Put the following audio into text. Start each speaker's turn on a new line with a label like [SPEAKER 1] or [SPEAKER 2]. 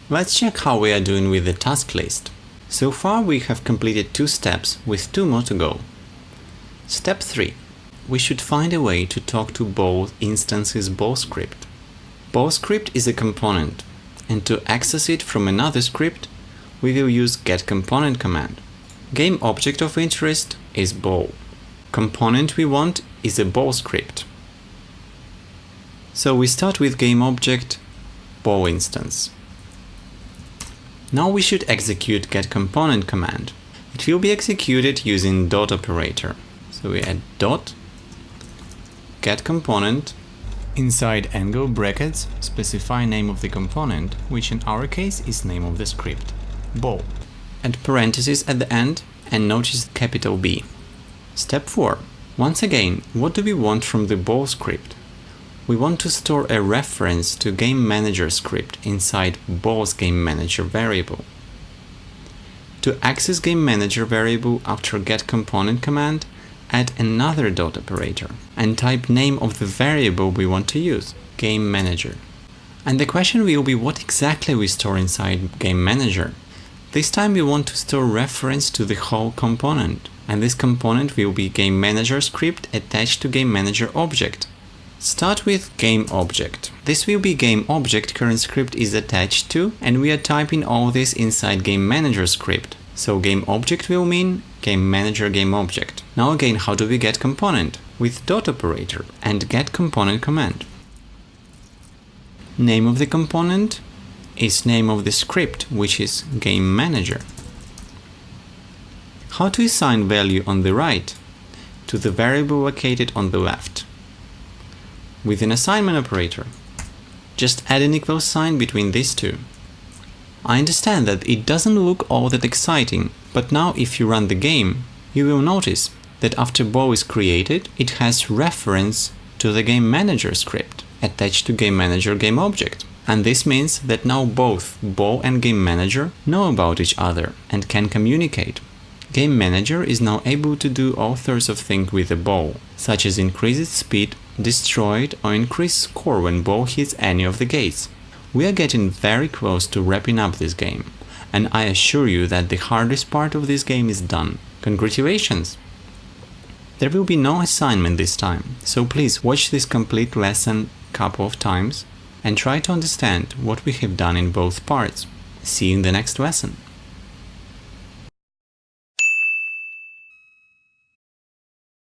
[SPEAKER 1] Let's check how we are doing with the task list. So far we have completed 2 steps with 2 more to go. Step 3. We should find a way to talk to both instances ball-script. Ball-script is a component, and to access it from another script, we will use GameComponent command. Game object of interest is ball. Component we want is a ball script. So we start with game object ball instance. Now we should execute getComponent command. It will be executed using dot operator. So we add dot getComponent. Inside angle brackets specify name of the component, which in our case is name of the script, ball. Add parentheses at the end and notice capital B. Step 4. Once again, what do we want from the ball script? We want to store a reference to Game Manager script inside ball's Game Manager variable. To access Game Manager variable after getComponent command, add another dot operator and type name of the variable we want to use, Game Manager. And the question will be what exactly we store inside Game Manager. This time we want to store reference to the whole component, and this component will be Game Manager script attached to Game Manager object. Start with Game Object. This will be Game Object current script is attached to, and we are typing all this inside Game Manager script. So Game Object will mean Game Manager Game Object. Now again, how do we get component? With dot operator and getComponent command. Name of the component is name of the script, which is Game Manager. How to assign value on the right? To the variable located on the left. With an assignment operator. Just add an equal sign between these two. I understand that it doesn't look all that exciting, but now if you run the game, you will notice that after ball is created, it has reference to the Game Manager script attached to Game Manager Game Object. And this means that now both ball and Game Manager know about each other and can communicate. Game Manager is now able to do all sorts of things with the ball, such as increase its speed, destroy it, or increase score when ball hits any of the gates. We are getting very close to wrapping up this game, and I assure you that the hardest part of this game is done. Congratulations! There will be no assignment this time, so please watch this complete lesson a couple of times and try to understand what we have done in both parts. See you in the next lesson.